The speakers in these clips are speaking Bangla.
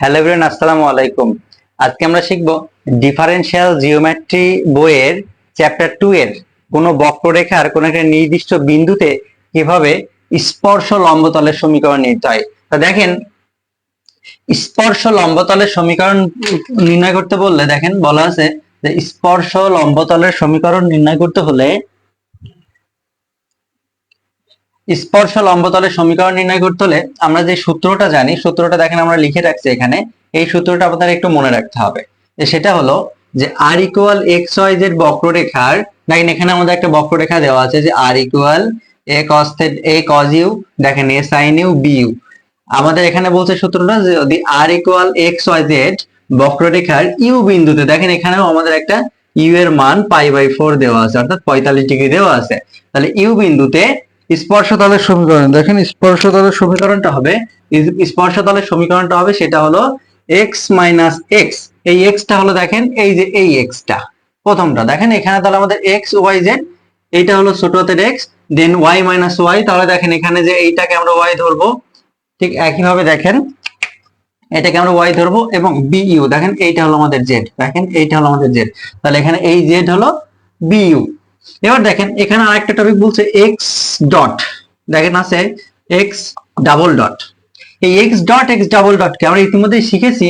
হ্যালো এভরিওয়ান, আসসালামু আলাইকুম। আজকে আমরা শিখব ডিফারেনশিয়াল জিওমেট্রি বইয়ের চ্যাপ্টার 2 এর কোনো বক্ররেখার কোনো একটা নির্দিষ্ট বিন্দুতে কিভাবে স্পর্শ লম্বতলের সমীকরণ নির্ণয় হয়। তো দেখেন, স্পর্শ লম্বতলের সমীকরণ নির্ণয় করতে বললে দেখেন বলা আছে যে স্পর্শ লম্বতলের সমীকরণ নির্ণয় করতে হলে আমরা যে সূত্রটা জানি, সূত্রটা দেখেন আমরা লিখে রাখছি এখানে। এই সূত্রটা আপনাদের একটু মনে রাখতে হবে, যে সেটা হলো যে আর ইকুয়াল এক্স ওয়াই জেড বক্ররেখার, দেখেন এখানে আমাদের একটা বক্ররেখা দেওয়া আছে যে আর ইকুয়াল এ কজ ইউ, দেখেন এ সাইন ইউ বি ইউ। আমাদের এখানে বলছে সূত্রটা যে যদি আর ইকুয়াল এক্স ওয়াই জেড বক্ররেখার ইউ বিন্দুতে, দেখেন এখানেও আমাদের একটা ইউ এর মান π/4 দেওয়া আছে, অর্থাৎ 45 ডিগ্রি দেওয়া আছে। তাহলে ইউ বিন্দুতে স্পর্শতলের সমীকরণ, দেখেন স্পর্শতলের সমীকরণটা হবে সেটা হলো x মাইনাস এক্স। এই এক্সটা হলো দেখেন এই যে এই এক্সটা প্রথমটা, দেখেন এখানে তাহলে আমাদের এক্স ওয়াই জেড, এইটা হলো ছোট হাতের এক্স, দেন ওয়াই মাইনাস ওয়াই। তাহলে দেখেন এখানে যে এইটাকে আমরা ওয়াই ধরবো, ঠিক একইভাবে দেখেন এটাকে আমরা ওয়াই ধরবো, এবং বিইউ দেখেন এইটা হলো আমাদের জেড, দেখেন এইটা হলো আমাদের জেড। তাহলে এখানে এই জেড হলো বিইউ। এবার দেখেন এখানে আরেকটা টপিক বলছে এক্স ডট, দেখেন আছে এক্স ডাবল ডট। এই এক্স ডাবল ডট কে আমরা ইতিমধ্যে শিখেছি।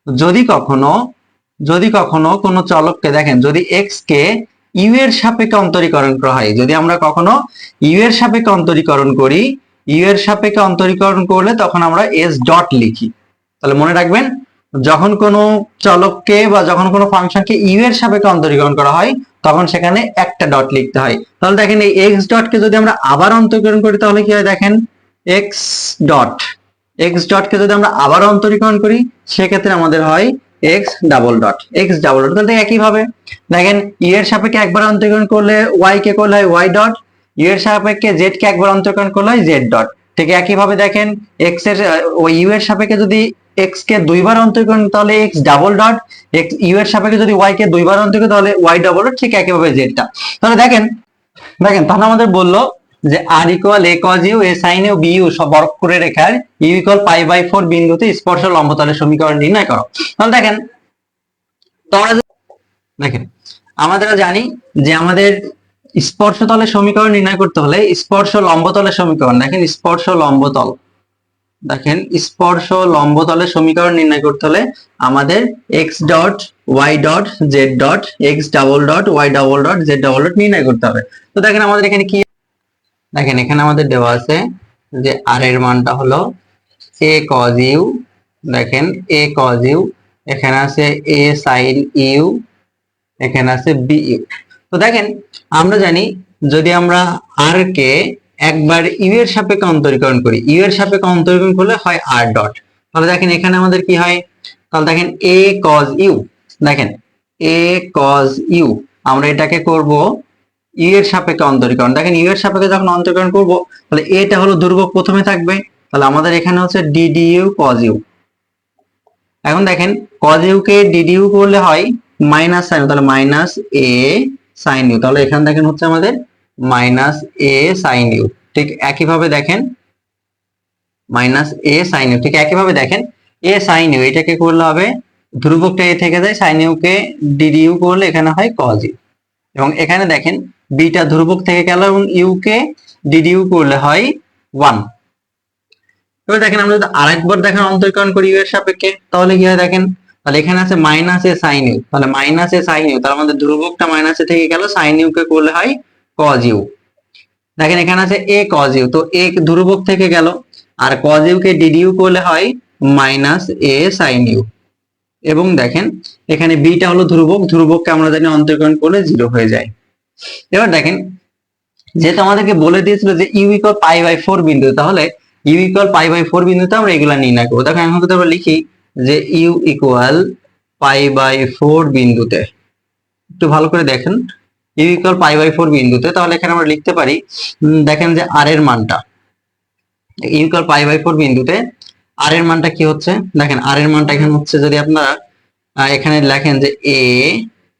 যদি কখনো কোনো চলককে, দেখেন যদি এক্স কে ইউ এর সাপেক্ষে অন্তরীকরণ করা হয়, যদি আমরা কখনো ইউ এর সাপেক্ষে অন্তরীকরণ করি, ইউ এর সাপেক্ষে অন্তরীকরণ করলে তখন আমরা এস ডট লিখি। তাহলে মনে রাখবেন, যখন কোনো চলককে বা যখন কোনো ফাংশনকে ইউ এর সাপেক্ষে অন্তরীকরণ করা হয় তখন সেখানে একটা ডট লিখতে হয়। তাহলে দেখেন এই এক্স ডট কে যদি আমরা আবার অন্তরীকরণ করি তাহলে কি হয়, দেখেন এক্স ডট কে যদি আমরা আবার অন্তরীকরণ করি সেক্ষেত্রে আমাদের হয় এক্স ডাবল ডট। তাহলে একইভাবে দেখেন ইউ এর সাপেক্ষে একবার অন্তরীকরণ করলে ওয়াই কে করলে হয় ওয়াই ডট, ইউ এর সাপেক্ষে জেড কে একবার অন্তরীকরণ করলে হয় জেড ডট। ঠিক একইভাবে দেখেন এক্স এর ইউ এর সাপেক্ষে যদি এক্স কে দুইবার অন্তরীকরণ তাহলে X double dot, X U এর সাপেক্ষে যদি ওয়াই কে দুইবার অন্তরীকরণ তাহলে ওয়াই ডাবল ডট। ঠিক একইভাবে জেডটা। তাহলে দেখেন তাহলে আমাদের বললো যে আর equal A cos U A sine U B U সব বক্ররেখার ইউ ইকুয়াল π/4 বিন্দুতে স্পর্শ লম্বতলের সমীকরণ নির্ণয় করো। তাহলে দেখেন তোমরা দেখেন আমাদের জানি যে আমাদের স্পর্শতলের সমীকরণ নির্ণয় করতে হলে স্পর্শ লম্বতলের সমীকরণ, দেখেন স্পর্শ লম্বতলের সমীকরণ নির্ণয় করতে হলে আমাদের X dot Y dot Z dot X double dot Y double dot Z double dot নির্ণয় করতে হবে। তো দেখেন আমাদের এখানে কি, দেখেন এখানে আমাদের দেওয়া আছে যে আর এর মানটা হলো এ কজ ইউ, দেখেন এ কজ ইউ, এখানে আছে এ সাইন ইউ, এখানে আছে বি ইউ। তো দেখেন আমরা জানি যদি আমরা আর কে একবার ইউ এর সাপেক্ষে অন্তরীকরণ করি, ইউ এর সাপেক্ষে অন্তরীকরণ করলে হয় আর ডট। তাহলে দেখেন এখানে আমাদের কি হয়, তাহলে দেখেন এ কজ ইউ, দেখেন এ কজ ইউ আমরা এটাকে করব ইউ এর সাপেক্ষে অন্তরীকরণ। দেখেন ইউ এর সাপেক্ষে যখন অন্তরীকরণ করব তাহলে এটা হলো ধ্রুবক প্রথমে থাকবে, তাহলে আমাদের এখানে হচ্ছে ডিডিইউ কজ ইউ। এখন দেখেন কজ ইউ কে ডিডিইউ করলে হয় মাইনাস সাইন, তাহলে মাইনাস এ সাইন ইউ। তাহলে এখানে দেখেন হচ্ছে আমাদের মাইনাস এ সাইন ইউ। ঠিক একইভাবে দেখেন মাইনাস এ সাইন ইউ, ঠিক একইভাবে দেখেন এ সাইন ইউ এটাকে করলে হবে ধ্রুবকটা এ থেকে যায়, সাইন ইউ কে ডিডিইউ করলে এখানে হয় কজ ইউ। এবং এখানে দেখেন বিটা ধ্রুবক থেকে গেল এবং ইউ কে ডিডিইউ করলে হয় 1। এবার দেখেন আমরা যদি আরেকবার দেখেন অন্তরীকরণ করি ইউ এর সাপেক্ষে তাহলে কি হয়, দেখেন তাহলে এখানে আছে মাইনাস এ সাইন ইউ, তাহলে মাইনাস এ সাইন ইউ, তার আমাদের ধ্রুবকটা মাইনাসে থেকে গেল, সাইন ইউ কে করলে হয় কজ ইউ। দেখেন এখানে আছে এ কজ ইউ, তো এ ধ্রুবক থেকে গেল, আর কজ ইউ কে ডিডিইউ করলে হয় মাইনাস এ সাইন ইউ। এবং দেখেন এখানে বিটা হলো ধ্রুবককে আমরা জানি অন্তরীকরণ করলে 0 হয়ে যায়। এবার দেখেন যেহেতু আমাদেরকে বলে দিয়েছিল যে ইউ ইকুয়াল π/4 বিন্দু, তাহলে ইউ ইকুয়াল π/4 বিন্দুতে আমরা এগুলা নির্ণয় করবো। দেখেন এখন যদি আমরা লিখি যে ইউ ইকুয়াল π/4 বিন্দুতে, একটু ভালো করে দেখেন ইউ ইকুয়াল π/4 বিন্দুতে, তাহলে এখানে আমরা লিখতে পারি দেখেন যে আর এর মানটা ইউ ইকুয়াল π/4 বিন্দুতে আর এর মানটা কি হচ্ছে, দেখেন আর এর মানটা এখানে হচ্ছে যদি আপনারা এখানে লেখেন যে এ,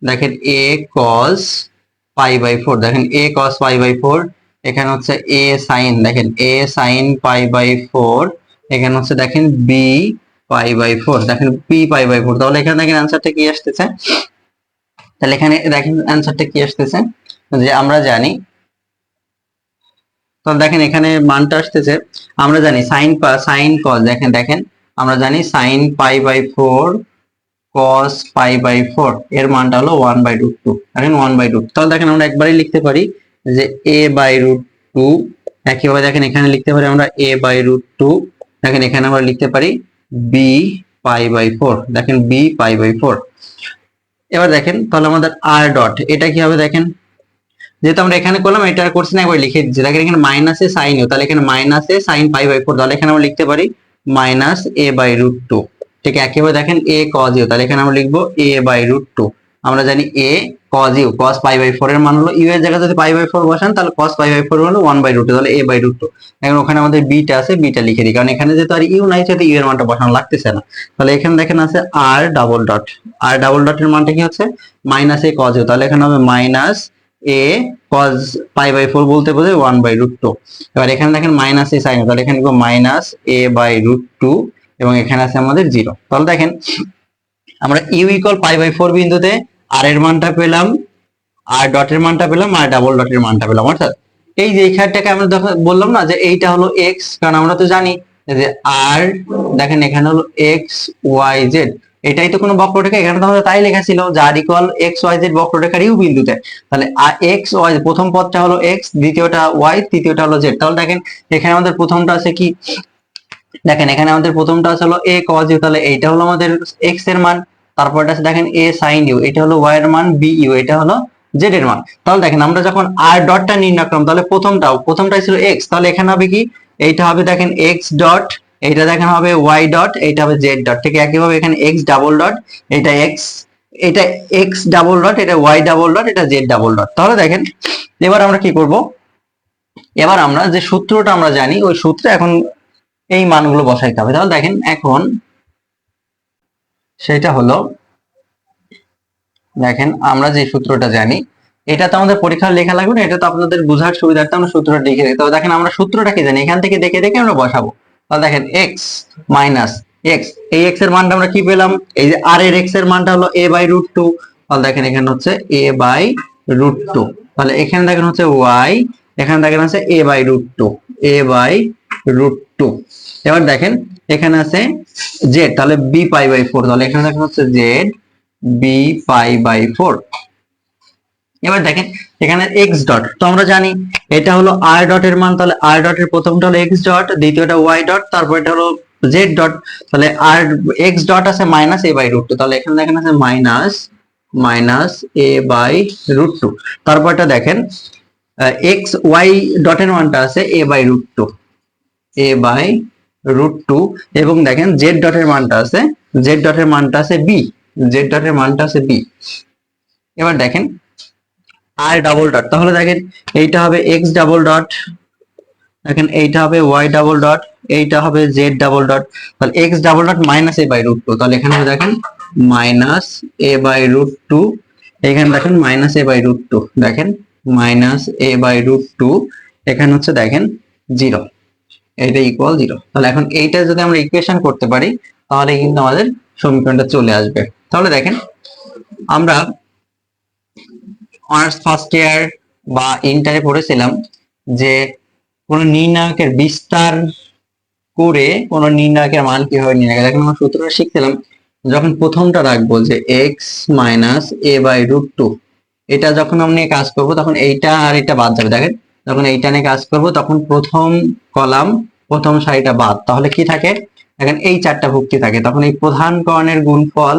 দেখেন এ কস π/4, দেখেন এ কস π/4, এখানে হচ্ছে এ সাইন, দেখেন এ সাইন π/4, এখানে হচ্ছে দেখেন বি পাই বাই 4, দেখেন p পাই বাই 4। তাহলে এখানে দেখেন অ্যান্সারটা কি আসতেছে, তাহলে এখানে দেখেন অ্যান্সারটা কি আসতেছে, যে আমরা জানি, তো দেখেন এখানে মানটা আসতেছে, আমরা জানি সাইন কস, দেখেন দেখেন আমরা জানি sine pi by 4 cos pi by 4 এর মানটা হলো 1/√2, দেখেন 1/√2। তাহলে দেখেন আমরা একবারই লিখতে পারি যে a/√2, একইভাবে দেখেন এখানে লিখতে পারি আমরা a/√2, দেখেন এখানে আমরা লিখতে পারি b পাই বাই 4, দেখেন b পাই বাই 4। এবার দেখেন তাহলে আমাদের r ডট এটা কি হবে, দেখেন যেহেতু আমরা এখানে করলাম এটা করছি না, একবার লিখে দিচ্ছি, দেখেন এখানে মাইনাসে সাইন ইউ, তাহলে এখানে মাইনাসে সাইন পাই বাই 4, তাহলে এখানে আমরা লিখতে পারি মাইনাস a/√2। ঠিক একইভাবে দেখেন a cos ইউ, তাহলে এখানে আমরা লিখবো a/√2। আমরা জানি a cos U, cos pi by 4 এর মান হলো, ইউ এর জায়গায় যদি পাই বাই 4 বসান তাহলে cos পাই বাই 4 হলো 1/√2, তাহলে a/√2। এখন ওখানে আমাদের b টা আছে, b টা লিখে দিই, কারণ এখানে যেহেতু আর ইউ নাই সেহেতু ইউ এর মানটা বসানো লাগতেছে না। তাহলে এখানে দেখেন আছে r double dot, r double dot এর মানটা কি হচ্ছে মাইনাস a cos ইউ, তাহলে এখানে হবে minus a cos pi by 4 বলতে বোঝায় 1/√2। এবার এখানে দেখেন মাইনাস a sin, তাহলে এখানে লিখবো মাইনাস a/√2 এবং এখানে আছে আমাদের 0। তাহলে দেখেন আমরা ইউ ইকুয়াল পাই বাই 4 বিন্দুতে আর এর মানটা পেলাম, আর ডটের মানটা পেলাম, আর ডাবল ডটের মানটা পেলাম। অর্থাৎ এই যে এইখানটাকে আমরা বললাম না যে এইটা হলো এক্স, কারণ আমরা তো জানি যে আর, দেখেন এখানে হলো এক্স ওয়াই জেড, এটাই তো কোনো বক্ররেখা, এখানে তো আমাদের তাই লেখা ছিল যে আর ইকুয়াল এক্স ওয়াই জেড বক্ররেখার ইউ বিন্দুতে। তাহলে এক্স ওয়াই, প্রথম পদটা হলো এক্স, দ্বিতীয়টা ওয়াই, তৃতীয়টা হলো জেড। তাহলে দেখেন এখানে আমাদের প্রথমটা আছে কি, দেখেন এখানে আমাদের প্রথমটা আছে হলো a cos u, তাহলে এইটা হলো আমাদের x এর মান। তারপরটা আছে দেখেন a sin u, এটা হলো y এর মান, b u এটা হলো z এর মান। তাহলে দেখেন আমরা যখন r ডটটা নির্ণয় করলাম, তাহলে প্রথমটাই ছিল x, তাহলে এখানে হবে কি, এইটা হবে দেখেন x ডট, এইটা দেখেন হবে y ডট, এইটা হবে z ডট। ঠিক একইভাবে এখানে x ডাবল ডট, এটা x, এটা x ডাবল ডট, এটা y ডাবল ডট, এটা z ডাবল ডট। তাহলে দেখেন এবার আমরা কি করব, এবার আমরা যে সূত্রটা আমরা জানি ওই সূত্রে এখন এই মানগুলো বসাইতে হবে। তাহলে দেখেন এখন সেটা হলো, দেখেন আমরা যে সূত্রটা জানি এটা তো আমাদের পরীক্ষায় লেখা লাগবে না, এটা তো আপনাদের বোঝার সুবিধার্থে আমরা সূত্রটা লিখে দিই। তবে দেখেন আমরা সূত্রটা কি জানি, এখান থেকে দেখে দেখে আমরা বসাবো। তাহলে দেখেন x মাইনাস x, এই x এর মানটা আমরা কি পেলাম, এই যে r এর x এর মানটা হলো a/√2, তাহলে দেখেন এখানে হচ্ছে a/√2। তাহলে এখানে দেখেন হচ্ছে y, এখানে দেখেন আছে a/√2, a/√2। এবার দেখেন এখানে আছে z, তাহলে b পাই বাই 4, তাহলে এখানে দেখেন হচ্ছে z b পাই বাই 4। এবার দেখেন এখানে x ডট, তো আমরা জানি এটা হলো r ডট এর মান, তাহলে r ডট এর প্রথমটা হলো x ডট, দ্বিতীয়টা y ডট, তারপর এটা হলো z ডট। তাহলে r x ডট আছে মাইনাস a/√2, তাহলে এখানে দেখেন আছে মাইনাস a/√2। তারপরটা দেখেন x y ডটের মানটা আছে a/√2, a/√2, এবং দেখেন z ডটের মানটা আছে, z ডটের মানটা আছে b, z ডটের মানটা আছে b। এবার দেখেন আর ডাবল ডট, তাহলে দেখেন এইটা হবে x ডাবল ডট, দেখেন এইটা হবে y ডাবল ডট, এইটা হবে z ডাবল ডট। তাহলে x double dot minus a/√2, তাহলে এখানে দেখেন মাইনাস a/√2, এখানে দেখেন মাইনাস a/√2, দেখেন মাইনাস a/√2, এখানে হচ্ছে দেখেন 0, এটা ইকুয়াল 0। তাহলে এখন এইটা যদি আমরা ইকুয়েশন করতে পারি তাহলে কিন্তু আমাদের সমীকরণটা চলে আসবে। তাহলে দেখেন আমরা অনার্স ফার্স্ট ইয়ার বা ইন্টারে পড়েছিলাম যে কোন নির্ণায়কের বিস্তার করে কোন নির্ণায়কের মান কিভাবে নির্ণয় করে। দেখেন আমরা সূত্রটা শিখছিলাম, যখন প্রথমটা রাখবো যে x মাইনাস a/√2, এটা যখন আমরা নিয়ে কাজ করব তখন এইটা আর এটা বাদ যাবে। দেখেন যখন এইটা নিয়ে কাজ করব তখন প্রথম কলাম প্রথম সারিটা বাদ, তাহলে কি থাকে, দেখেন এই চারটা ভুক্তি থাকে, তখন এই প্রধান কর্ণের গুণফল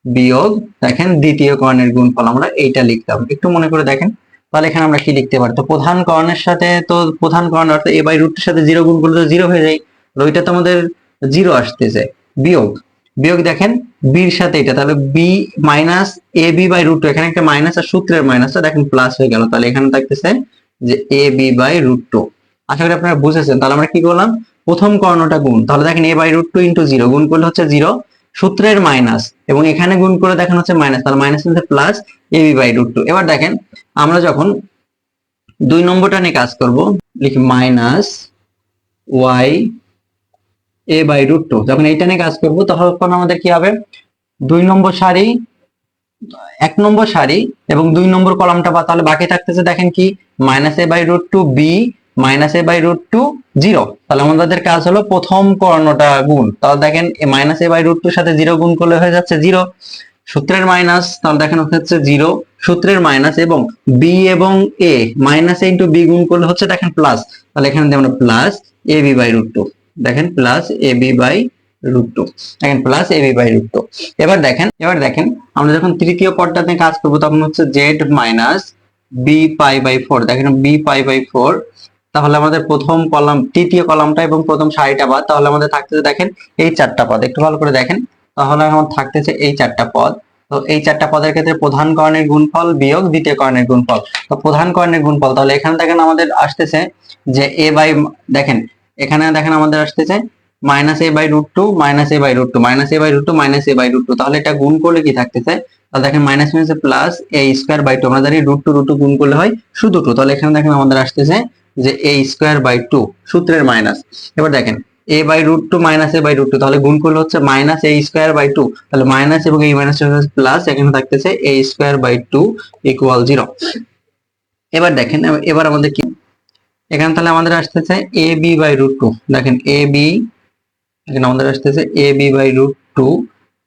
বিয়োগ দেখেন দ্বিতীয় কর্ণের গুণফল, আমরা এইটা লিখতাম, একটু মনে করে দেখেন। তাহলে এখানে আমরা কি লিখতে পারি, তো প্রধান কর্ণের সাথে, তো প্রধান কর্ণ অর্থাৎ a/√2 এর সাথে 0 গুণ করলে তো 0 হয়ে যায়, ওইটা তো আমাদের 0 আসতেছে, বিয়োগ দেখেন b এর সাথে এটা, তাহলে b মাইনাস ab/√2, এখানে একটা মাইনাস আর সূত্রের মাইনাসটা দেখেন প্লাস হয়ে গেল, তাহলে এখানে থাকতেছে যে ab/√2। আশা করি আপনারা বুঝেছেন। তাহলে আমরা কি করলাম, প্রথম কর্ণটা গুণ, তাহলে দেখেন a/√2 ইন্টু 0 গুণ করলে হচ্ছে 0, সূত্রের মাইনাস এবং এখানে গুণ করে দেখেন হচ্ছে মাইনাস, তাহলে মাইনাস নিতে প্লাস ab/√2। এবার দেখেন আমরা যখন 2 নম্বরটা নিয়ে কাজ করব, লিখি minus y a by root two. যখন এইটা নিয়ে কাজ করবো তখন আমাদের কি হবে, 2 নম্বর সারি, 1 নম্বর সারি এবং 2 নম্বর কলামটা বা তাহলে বাকি থাকতেছে দেখেন কি minus A by root two B minus A by root two 0। তাহলে আমাদের কাজ হলো প্রথম কর্ণটা গুণ। তাহলে দেখেন মাইনাস এ বাই রুট টুর সাথে 0 গুণ করলে হয়ে যাচ্ছে 0, সূত্রের মাইনাস, তাহলে দেখেন হচ্ছে 0 সূত্রের মাইনাস, এবং বি এবং A minus A into B গুণ করলে হচ্ছে দেখেন প্লাস। তাহলে এখানে আমরা plus A B by root two, দেখেন plus A B by root two, দেখেন plus A B by root two. এবার দেখেন আমরা যখন তৃতীয় পদটাতে কাজ করবো তখন হচ্ছে Z minus B pi by 4, দেখেন বি পাই বাই 4। তাহলে আমাদের প্রথম কলাম, তৃতীয় কলামটা এবং প্রথম সারিটা বাদ, তাহলে আমাদের থাকতেছে দেখেন এই 4টা পদ, একটু ভালো করে দেখেন। তাহলে আমার থাকতেছে এই 4টা পদ। তো এই 4টা পদের ক্ষেত্রে প্রধান কর্ণের গুণফল বিয়োগ দ্বিতীয় কর্ণের গুণফল। তো প্রধান কর্ণের গুণফল, তাহলে এখানে দেখেন আমাদের আসতেছে যে এ বাই, দেখেন এখানে দেখেন আমাদের আসতেছে minus A by root two minus A by root two minus A by root two minus A by root two. তাহলে এটা গুণ করলে কি থাকতেছে, তাহলে দেখেন minus minus plus A square by two, আমরা জানি রুট টু গুণ করলে হয় শুধু টু। তাহলে এখানে দেখেন আমাদের আসতেছে যে এ স্কোয়ার বাই টু সূত্রের মাইনাস। এবার দেখেন A by root two minus A by root two, তাহলে গুণ করলে হচ্ছে minus A square by two, তাহলে মাইনাস এবং এই মাইনাস প্লাস, এখানে থাকতেছে A square by two equal 0। এবার দেখেন এবার আমাদের কি এখানে তাহলে আমাদের আসতেছে A B by root two, দেখেন এ বি, এখানে আমাদের আসতেছে A B by root two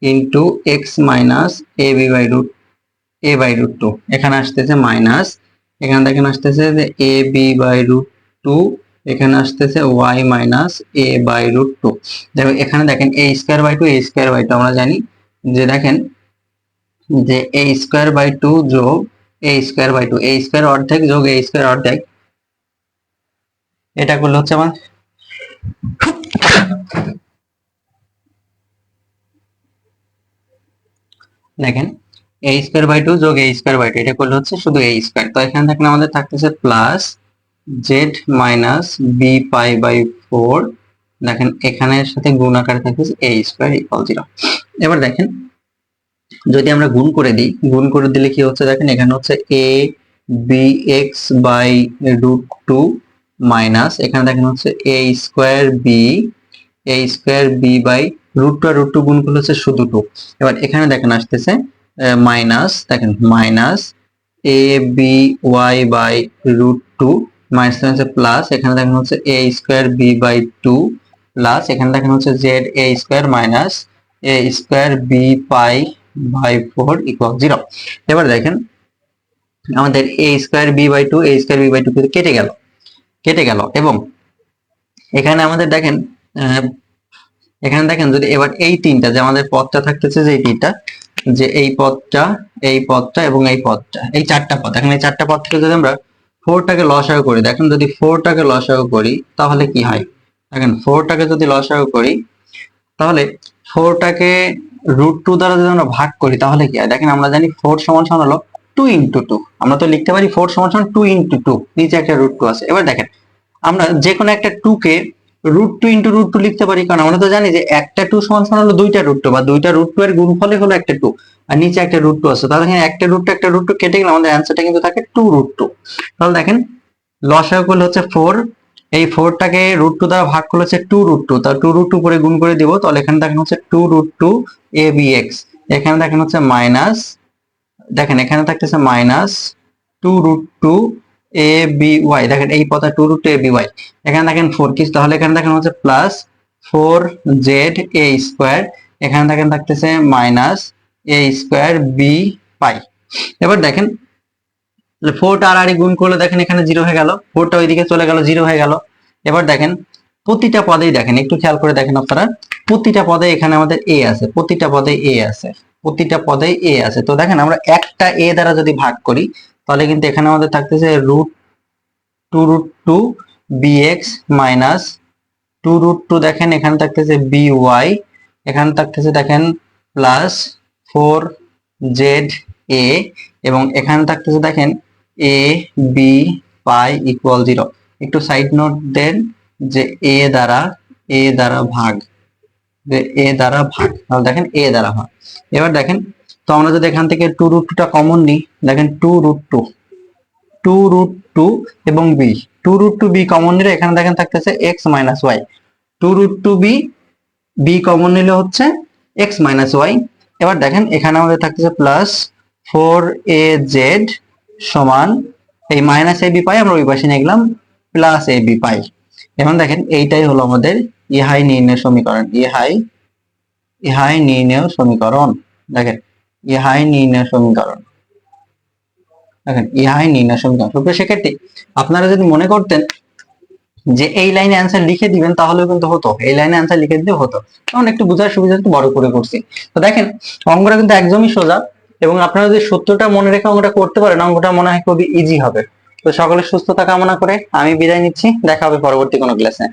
into X minus A B by root two, এখানে আসতেছে মাইনাস, এখানে দেখেন আসতেছে যে A B by root two, এখানে আসতেছে Y minus A by root two. দেখো এখানে দেখেন A square by two A square by two, আমরা জানি যে দেখেন যে এ স্কোয়ার বাই টু যোগ A square by two, A square অর্ধেক যোগ এ স্কোয়ার অর্ধেক, এটা করলে হচ্ছে আমার দেখেন এ স্কোয়ার বাই টু যোগ এ স্কোয়ার বাই টু, এটা করলে হচ্ছে শুধু এ স্কোয়ার। তো এখানে দেখেন আমাদের থাকতেছে plus Z minus B pi by 4, দেখেন এখানের সাথে গুণ আকারে থাকতেছে এ স্কোয়ার ইকুয়াল 0। এবার দেখেন যদি আমরা গুণ করে দিই, গুণ করে দিলে কি হচ্ছে দেখেন এখানে হচ্ছে A B X by root two minus, এখানে দেখেন হচ্ছে A square B by root two আর রুট টু গুণ করলে হচ্ছে শুধু টু। এবার এখানে দেখেন আসতেছে মাইনাস, দেখেন minus A B Y by root two minus হচ্ছে প্লাস, এখানে দেখেন হচ্ছে A square B by two plus, এখানে দেখেন হচ্ছে Z A square minus A square B pi by 4 equal 0। এবার দেখেন আমাদের A square B by two A square B by two কেটে গেল এবং এখানে আমাদের দেখেন এখানে দেখেন যদি এবার এই তিনটা যে আমাদের পদটা থাকতেছে যে এই তিনটা, যে এই পদটা এবং এই পদটা, এই 4টা পদ, এখন এই 4টা পদ থেকে যদি আমরা 4টাকে লসাগু করি, দেখেন যদি 4টাকে লসাগু করি তাহলে কি হয়, দেখেন 4টাকে যদি লসাগু করি তাহলে 4টাকে রুট টু দ্বারা যদি আমরা ভাগ করি তাহলে কি হয়, দেখেন আমরা জানি 4 সমান সমান হলো 2 ইন্টু টু, আমরা তো লিখতে পারি 4 সমান সমান 2 ইন্টু টু, নিচে একটা রুট টু আছে। এবার দেখেন আমরা যে কোনো একটা 2 কে root two into root two লিখতে পারি, কারণ আমরা তো জানি যে একটা 2 সমান সমান হলো 2টা রুট টু, বা 2টা রুট টু এর গুণফলই হলো একটা 2, আর নিচে একটা রুট টু আছে। তাহলে এখানে একটা রুট টু কেটে গেলে আমাদের অ্যান্সারটা কিন্তু থাকে 2 রুট টু। তাহলে দেখেন লসাগু করলে হচ্ছে 4, এই 4টাকে রুট টু দ্বারা ভাগ করলে হচ্ছে 2 রুট টু, তাহলে 2 রুট টু করে গুণ করে দিব, তাহলে এখানে দেখেন হচ্ছে 2 রুট টু এ বি এক্স, এখানে দেখেন হচ্ছে মাইনাস, দেখেন এখানে থাকতেছে মাইনাস 2 রুট টু এ বি ওয়াই, দেখেন এই পদটা 2 রুট টু এ বি ওয়াই, এখানে দেখেন 4 কি, তাহলে এখানে দেখেন হচ্ছে প্লাস 4 জেড এ স্কোয়ার, এখানে দেখেন থাকতেছে মাইনাস এ স্কোয়ার বি পাই। এবার দেখেন 4টা আর গুণ করলে দেখেন এখানে 0 হয়ে গেল, 4টা ওইদিকে চলে গেল 0 হয়ে গেল। এবার দেখেন প্রতিটা পদেই দেখেন, একটু খেয়াল করে দেখেন আপনারা, প্রতিটা পদে এখানে আমাদের এ আছে, প্রতিটা পদে এ আছে। তো দেখেন আমরা একটা এ দ্বারা যদি ভাগ করি তাহলে কিন্তু এখানে আমাদের থাকতেছে root two B X minus 2 root two, দেখেন এখানে থাকতেছে বি ওয়াই, এখানে থাকতেছে দেখেন প্লাস 4 জেড এ, এবং এখানে থাকতেছে দেখেন এ বি পাই ইকুয়াল 0। একটু সাইড নোট দেন যে এ দ্বারা ভাগ, তাহলে দেখেন এ দ্বারা ভাগ। এবার দেখেন তো আমরা যদি এখান থেকে 2 রুট টুটা কমন নিই, দেখেন 2 রুট টু এবং B, 2 root two B common নিলে এখানে দেখেন থাকতেছে X minus Y, 2 root two B B common নিলে হচ্ছে এক্স মাইনাস ওয়াই। এবার দেখেন এখানে আমাদের থাকতেছে প্লাস 4az সমান এই মাইনাস এ বি পাই, আমরা ওই পাশে নিয়ে গেলাম প্লাস এ বি পাই। এখন দেখেন এইটাই হলো আমাদের ইহাই নির্ণয় সমীকরণ। ইহাই নির্ণয় সমীকরণ। দেখেন ইহাই নির্ণয় সমীকরণ। দেখেন ইহাই নির্ণয় সমীকরণ। সুপ্রিয় শিক্ষার্থী, আপনারা যদি মনে করতেন যে এই লাইনে অ্যান্সার লিখে দিবেন তাহলেও কিন্তু হতো, এই লাইনে অ্যান্সার লিখে দিতে হতো, কারণ একটু বোঝার সুবিধা একটু বড় করে করছি। তো দেখেন অঙ্কটা কিন্তু একদমই সোজা, এবং আপনারা যদি সূত্রটা মনে রেখে অঙ্কটা করতে পারেন অঙ্কটা মনে হয় খুবই ইজি হবে। তো সকলের সুস্থতা কামনা করে আমি বিদায় নিচ্ছি, দেখা হবে পরবর্তী কোনো ক্লাসে।